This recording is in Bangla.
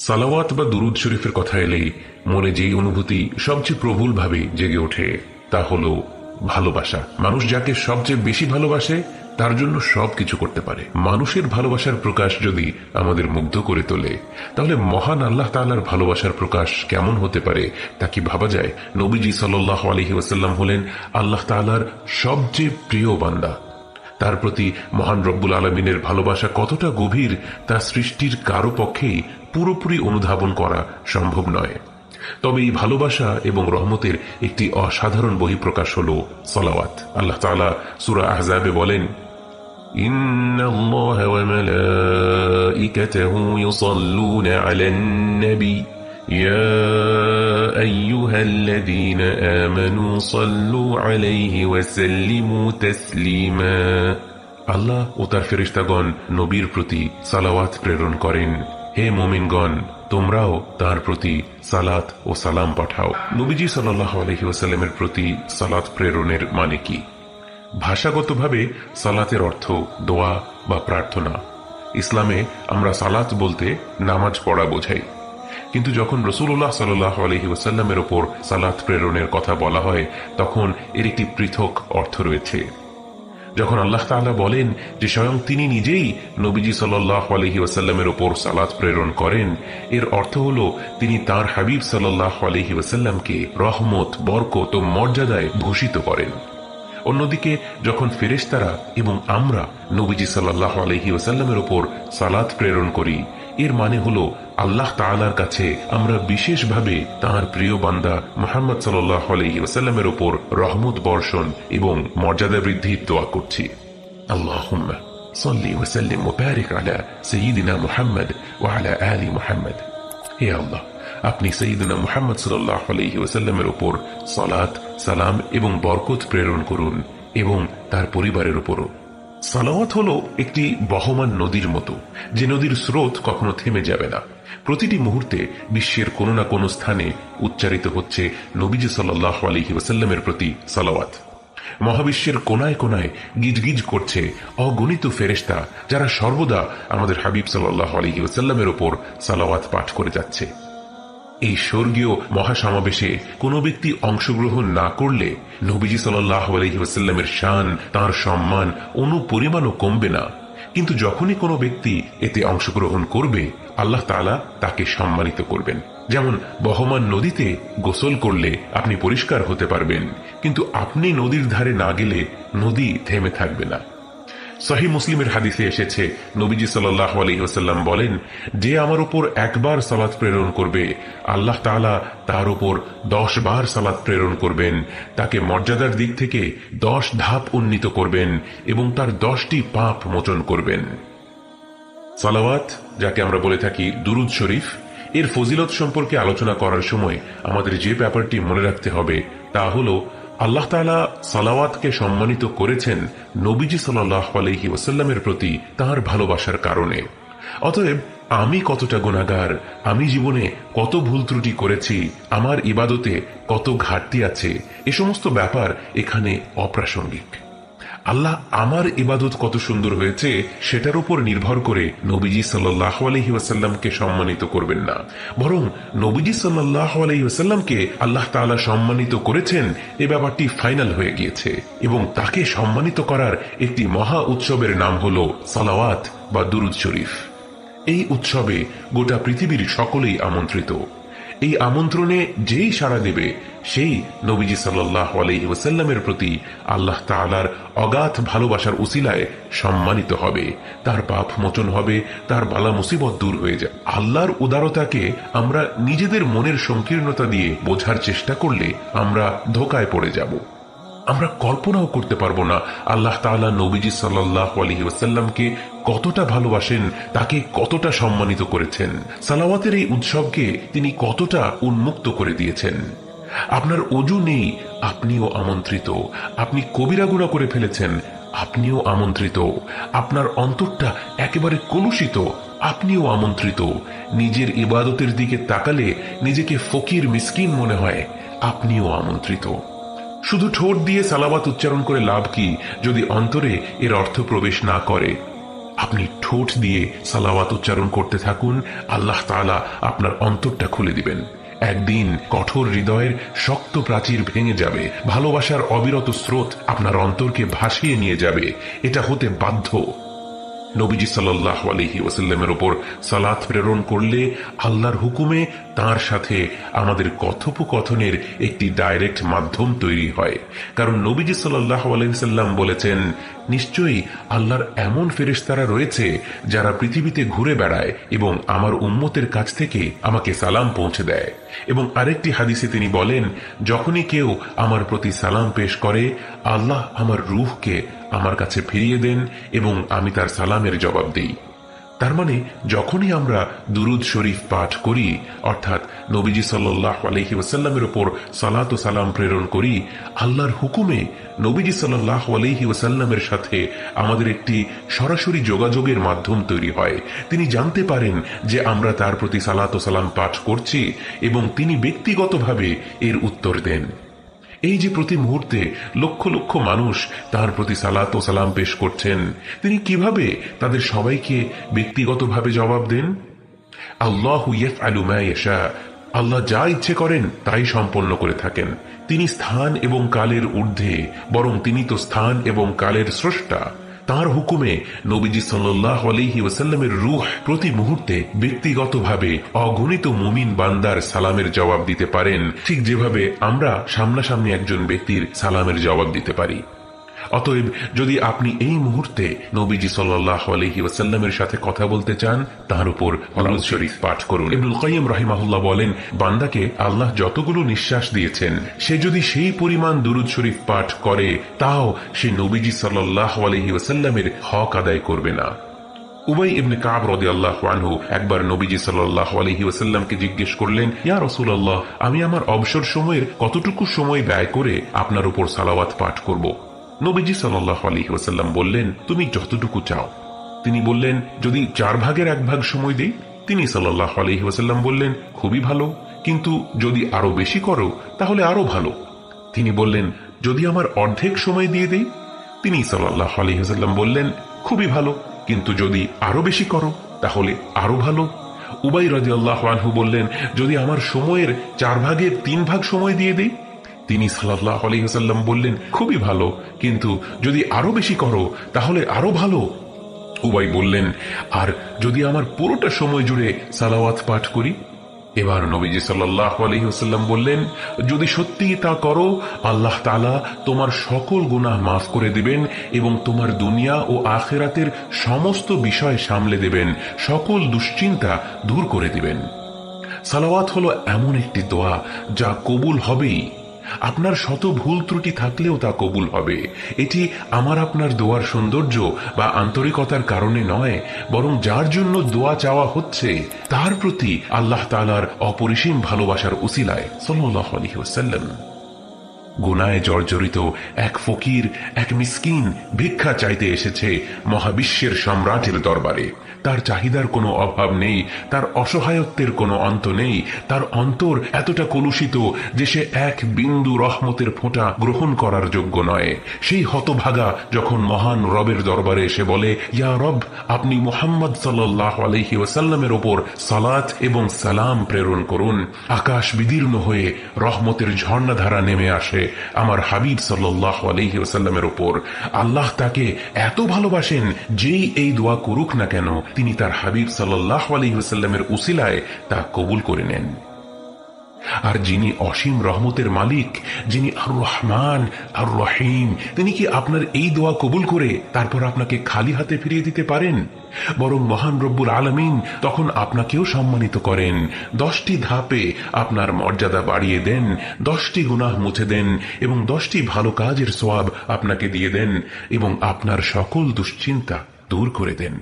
সালাওয়াত বা দুরুদ শরীফের কথা এলেই মনে যেই অনুভূতি সবচেয়ে প্রবলভাবে জেগে ওঠে তা হলো ভালোবাসা। মানুষ যাকে সবচেয়ে বেশি ভালোবাসে তার জন্য সবকিছু করতে পারে। মানুষের ভালোবাসার প্রকাশ যদি আমাদের মুগ্ধ করে তোলে, তাহলে মহান আল্লাহ তাআলার ভালোবাসার প্রকাশ কেমন হতে পারে তা কি ভাবা যায়? নবীজি সাল্লাল্লাহু আলাইহি ওয়াসাল্লাম হলেন আল্লাহ তাআলার সবচেয়ে প্রিয় বান্দা। তার প্রতি মহান রব্বুল আলামিনের ভালোবাসা কতটা গভীর তা সৃষ্টির কারো পক্ষেই পুরোপুরি অনুধাবন করা সম্ভব নয়। তবে এই ভালোবাসা এবং রহমতের একটি অসাধারণ বহিঃপ্রকাশ হল সালাওয়াত। আল্লাহ তাআলা সূরা আহজাবে বলেন, ইন্নাল্লাহা ওয়া মালাইকাতাহু ইউসাল্লুনা আলান নবী ইয়া আইয়ুহাল্লাযীনা আমানু সাল্লু আলাইহি ওয়া সাল্লিমু তাসলিমা। আল্লাহ ও তার ফেরেশতাগণ নবীর প্রতি সালাওয়াত প্রেরণ করেন। হে মুমিনগণ, তোমরাও তার প্রতি সালাত ও সালাম পাঠাও। নবীজি সাল্লাল্লাহু আলাইহি ওয়াসাল্লামের প্রতি সালাত প্রেরণের মানে কি? ভাষাগতভাবে সালাতের অর্থ দোয়া বা প্রার্থনা। ইসলামে আমরা সালাত বলতে নামাজ পড়া বোঝাই, কিন্তু যখন রাসূলুল্লাহ সাল্লাল্লাহু আলাইহি ওয়াসাল্লামের উপর সালাত প্রেরণের কথা বলা হয় তখন এর একটি পৃথক অর্থ রয়েছে। যখন আল্লাহ তাআলা বলেন যে স্বয়ং তিনি নিজেই নবীজি সাল্লাল্লাহু আলাইহি ওয়াসাল্লামের উপর সালাত প্রেরণ করেন, এর অর্থ হলো তিনি তার হাবিব সাল্লাল্লাহু আলাইহি ওয়াসাল্লামকে রহমত, বরকত ও মর্যাদায় ভূষিত করেন। অন্যদিকে যখন ফেরেশতারা এবং আমরা নবীজি সাল্লাল্লাহু আলাইহি ওয়াসাল্লামের উপর সালাত প্রেরণ করি, এর মানে হলো আল্লাহ তাআলার কাছে আমরা বিশেষভাবে তাঁর প্রিয় বান্দা মুহাম্মদ সাল্লাল্লাহু আলাইহি ওয়াসাল্লামের উপর রহমত বর্ষণ এবং মর্যাদা বৃদ্ধির দোয়া করছি। আল্লাহুম্মা সাল্লি ওয়া সাল্লিম ওয়া বারিক আলা সাইয়্যিদিনা মুহাম্মদ ওয়া আলা আলি মুহাম্মদ। হে আল্লাহ, আপনি সাইয়্যিদিনা মুহাম্মদ সাল্লাল্লাহু আলাইহি ওয়াসাল্লামের উপর সালাত, সালাম এবং বরকত প্রেরণ করুন এবং তার পরিবারের উপরও। সালাওয়াত হলো একটি বহমান নদীর মতো, যে নদীর স্রোত কখনো থেমে যাবে না। প্রতিটি মুহূর্তে বিশ্বের কোনো না কোনো স্থানে উচ্চারিত হচ্ছে নবীজি সাল্লাল্লাহু আলাইহি ওয়াসাল্লামের প্রতি সালাওয়াত। মহাবিশ্বের কোনায় কোনায় গিজগিজ করছে অগণিত ফেরেশতা, যারা সর্বদা আমাদের হাবিব সাল্লাল্লাহু আলাইহি ওয়াসাল্লামের উপর সালাওয়াত পাঠ করে যাচ্ছে। এই স্বর্গীয় মহাসমাবেশে কোনো ব্যক্তি অংশগ্রহণ না করলে নবীজি সাল্লাল্লাহু আলাইহি ওয়াসাল্লামের শান, তাঁর সম্মান অনুপরিমাণও কমবে না। কিন্তু যখনই কোনো ব্যক্তি এতে অংশগ্রহণ করবে, আল্লাহ তাআলা তাকে সম্মানিত করবেন। যেমন বহমান নদীতে গোসল করলে আপনি পরিষ্কার হতে পারবেন, কিন্তু আপনি নদীর ধারে না গেলে নদী থেমে থাকবে না। সহিহ মুসলিমের হাদিসে এসেছে, নবীজি সাল্লাল্লাহু আলাইহি ওয়াসাল্লাম বলেন, যে আমার উপর একবার সালাত প্রেরণ করবে, আল্লাহ তাআলা তার উপর 10 বার সালাত প্রেরণ করবেন, তাকে মর্যাদার দিক থেকে 10 ধাপ উন্নীত করবেন এবং তার 10টি পাপ মোচন করবেন। সালাওয়াত, যাকে আমরা বলে থাকি দুরুদ শরীফ, এর ফজিলত সম্পর্কে আলোচনা করার সময় আমাদের যে ব্যাপারটি মনে রাখতে হবে তা হলো, আল্লাহ তাআলা সালাওয়াতকে সম্মানিত করেছেন নবীজি সাল্লাল্লাহু আলাইহি ওয়াসাল্লামের প্রতি তাঁর ভালোবাসার কারণে। অতএব আমি কতটা গুনাহগার, আমি জীবনে কত ভুল ত্রুটি করেছি, আমার ইবাদতে কত ঘাটতি আছে, এ সমস্ত ব্যাপার এখানে অপ্রাসঙ্গিক। আল্লাহ আমার ইবাদত কত সুন্দর হয়েছে সেটার উপর নির্ভর করে নবীজি সাল্লাল্লাহু আলাইহি ওয়াসাল্লামকে সম্মানিত করবেন না, বরং নবীজি সাল্লাল্লাহু আলাইহি ওয়াসাল্লামকে আল্লাহ তাআলা সম্মানিত করেছেন এ ব্যাপারটি ফাইনাল হয়ে গিয়েছে এবং তাকে সম্মানিত করার একটি মহা উৎসবের নাম হলো সালাওয়াত বা দুরুদ শরীফ। এই উৎসবে গোটা পৃথিবীর সকলেই আমন্ত্রিত। এই আমন্ত্রণে যেই সাড়া দেবে সেই নবীজি সাল্লাল্লাহু আলাইহি ওয়াসাল্লামের প্রতি আল্লাহ তাআলার অগাধ ভালোবাসার উসিলায় সম্মানিত হবে, তার পাপ মোচন হবে, তার বালা মুসিবত দূর হয়ে যায়। আল্লাহর উদারতাকে আমরা নিজেদের মনের সংকীর্ণতা দিয়ে বোঝার চেষ্টা করলে আমরা ধোঁকায় পড়ে যাব। আমরা কল্পনাও করতে পারবো না আল্লাহ তাআলা নবীজি সাল্লাল্লাহু আলাইহি ওয়াসাল্লামকে কতটা ভালোবাসেন, তাকে কতটা সম্মানিত করেছেন। সালাওয়াতের এই উৎসবকে তিনি কতটা উন্মুক্ত করে দিয়েছেন। আপনার ওযু নেই, আপনিও আমন্ত্রিত। আপনি কবিরা গুনাহ করে ফেলেছেন, আপনিও আমন্ত্রিত। আপনার অন্তরটা একেবারে কলুষিত, আপনিও আমন্ত্রিত। নিজের ইবাদতের দিকে তাকালে নিজেকে ফকির মিসকিন মনে হয়, আপনিও আমন্ত্রিত। শুধু ঠোঁট দিয়ে সালাওয়াত উচ্চারণ করে লাভ কি যদি অন্তরে এর অর্থ প্রবেশ না করে? আপনি ঠোঁট দিয়ে সালাওয়াত উচ্চারণ করতে থাকুন, আল্লাহ তাআলা আপনার অন্তরটা খুলে দিবেন। একদিন কঠোর হৃদয়ের শক্ত প্রাচীর ভেঙে যাবে, ভালোবাসার অবিরত স্রোত আপনার অন্তরকে ভাসিয়ে নিয়ে যাবে। এটা হতে বাধ্য। নবীজি সাল্লাল্লাহু আলাইহি ওয়াসাল্লামের উপর সালাত প্রেরণ করলে আল্লাহর হুকুমে তার সাথে আমাদের কথোপকথনের একটি ডাইরেক্ট মাধ্যম তৈরি হয়। কারণ নবীজি সাল্লাল্লাহু আলাইহি ওয়াসাল্লাম বলেছেন, নিশ্চয়ই আল্লাহর এমন ফেরেশতারা রয়েছে যারা পৃথিবীতে ঘুরে বেড়ায় এবং আমার উম্মতের কাছ থেকে আমাকে সালাম পৌঁছে দেয়। এবং আরেকটি হাদিসে তিনি বলেন, যখনই কেউ আমার প্রতি সালাম পেশ করে, আল্লাহ আমার রূহকে আমার কাছে ফিরিয়ে দেন এবং আমি তার সালামের জবাব দিই। তার মানে যখনই আমরা দুরুদ শরীফ পাঠ করি, অর্থাৎ নবীজি সাল্লাল্লাহু আলাইহি ওয়াসাল্লামের উপর সালাত ও সালাম প্রেরণ করি, আল্লাহর হুকুমে নবীজি সাল্লাল্লাহু আলাইহি ওয়াসাল্লামের সাথে আমাদের একটি সরাসরি যোগাযোগের মাধ্যম তৈরি হয়। তিনি জানতে পারেন যে আমরা তার প্রতি সালাত ও সালাম পাঠ করছি এবং তিনি ব্যক্তিগতভাবে এর উত্তর দেন। এই যে প্রতি মুহূর্তে লক্ষ লক্ষ মানুষ তার প্রতি সালাত ও সালাম পেশ করছেন, তিনি কিভাবে তাদের সবাইকে ব্যক্তিগতভাবে জবাব দেন? আল্লাহু ইয়াফআলু মা ইয়াশা, আল্লাহ যা ইচ্ছে করেন তাই সম্পন্ন করে থাকেন। তিনি স্থান এবং কালের ঊর্ধ্বে, বরং তিনি তো স্থান এবং কালের স্রষ্টা। তার হুকুমে নবীজি সাল্লাল্লাহু আলাইহি ওয়াসাল্লামের রূহ প্রতি মুহূর্তে ব্যক্তিগতভাবে অগণিত মুমিন বান্দার সালামের জবাব দিতে পারেন, ঠিক যেভাবে আমরা সামনাসামনি একজন ব্যক্তির সালামের জবাব দিতে পারি। অতএব যদি আপনি এই মুহূর্তে নবীজি সাল্লাল্লাহু আলাইহি ওয়াসাল্লামের সাথে কথা বলতে চান, তার উপর দুরূদ শরীফ পাঠ করুন। ইবনুল কাইয়্যিম রাহিমাহুল্লাহ বলেন, বান্দাকে আল্লাহ যতগুলো নিঃশ্বাস দিয়েছেন, সে যদি সেই পরিমাণ দুরূদ শরীফ পাঠ করে, তাও সে নবীজি সাল্লাল্লাহু আলাইহি ওয়াসাল্লামের হক আদায় করবে না। উবাই ইবনে কাব রাদিয়াল্লাহু আনহু একবার নবীজি সাল্লাল্লাহু আলাইহি ওয়াসাল্লামকে জিজ্ঞেস করলেন, ইয়া রাসূলুল্লাহ, আমি আমার অবসর সময়ের কতটুকু সময় ব্যয় করে আপনার উপর সালাওয়াত পাঠ করব? নবীজি সাল্লাল্লাহু আলাইহি ওয়াসাল্লাম বললেন, তুমি যতটুকু চাও। তিনি বললেন, যদি 4 ভাগের 1 ভাগ সময় দেই? তিনি সাল্লাল্লাহু আলাইহি ওয়াসাল্লাম বললেন, খুবই ভালো, কিন্তু যদি আরো বেশি করো তাহলে আরো ভালো। তিনি বললেন, যদি আমার অর্ধেক সময় দিয়ে দেই? তিনি সাল্লাল্লাহু আলাইহি ওয়াসাল্লাম বললেন, খুবই ভালো, কিন্তু যদি আরো বেশি করো তাহলে আরো ভালো। উবাই রাদিয়াল্লাহু আনহু বললেন, যদি আমার সময়ের 4 ভাগের 3 ভাগ সময় দিয়ে দেই? তিনি সাল্লাল্লাহু আলাইহি ওয়াসাল্লাম বললেন, খুবই ভালো, কিন্তু যদি আরো বেশি করো তাহলে আরো ভালো। উবাই বললেন, আর যদি আমার পুরোটা সময় জুড়ে সালাওয়াত পাঠ করি? এবার নবীজি সাল্লাল্লাহু আলাইহি ওয়াসাল্লাম বললেন, যদি সত্যিই তা করো, আল্লাহ তাআলা তোমার সকল গুনাহ মাফ করে দিবেন এবং তোমার দুনিয়া ও আখিরাতের সমস্ত বিষয় সামলে দেবেন, সকল দুশ্চিন্তা দূর করে দিবেন। সালাওয়াত হলো এমন একটি দোয়া যা কবুল হবেই। আপনার শত ভুল ত্রুটি থাকলেও তা কবুল হবে। এটি আমার আপনার দোয়ার সৌন্দর্য বা আন্তরিকতার কারণে নয়, বরং যার জন্য দোয়া চাওয়া হচ্ছে তার প্রতি আল্লাহ তাআলার অপরিসীম ভালোবাসার উসিলায় সাল্লাল্লাহু আলাইহি ওয়াসাল্লাম। গুনাহে জর্জরিত এক ফকির, এক মিসকিন ভিক্ষা চাইতে এসেছে মহাবিশ্বের সম্রাটের দরবারে। তার চাহিদার কোনো অভাব নেই, তার অসহায়ত্বের কোনো অন্ত নেই। তার অন্তর এতটা কলুষিত যে সে এক বিন্দু রহমতের ফোঁটা গ্রহণ করার যোগ্য নয়। সেই হতভাগা যখন মহান রবের দরবারে এসে বলে, ইয়া রব, আপনি মুহাম্মদ সাল্লাল্লাহু আলাইহি ওয়াসাল্লামের উপর সালাত এবং সালাম প্রেরণ করুন, আকাশ বিদীর্ণ হয়ে রহমতের ঝর্ণাধারা নেমে আসে আমার হাবিব সাল্লাল্লাহু আলাইহি ওয়াসাল্লামের উপর। আল্লাহ তাকে এত ভালোবাসেন, যেই এই দোয়া করুক না কেন, তিনি তার হাবিব সাল্লাল্লাহু আলাইহি ওয়াসাল্লামের উসিলায় তা কবুল করে নেন। আর যিনি অসীম রহমতের মালিক, যিনি আর রহমান আর রহিম, তিনি কি আপনার এই দোয়া কবুল করে তারপর আপনাকে খালি হাতে ফিরিয়ে দিতে পারেন? বরং মহান রব্বুল আলামিন তখন আপনাকেও সম্মানিত করেন। 10টি ধাপে আপনার মর্যাদা বাড়িয়ে দেন, 10টি গুনাহ মুছে দেন এবং 10টি ভালো কাজের সওয়াব আপনাকে দিয়ে দেন এবং আপনার সকল দুশ্চিন্তা দূর করে দেন।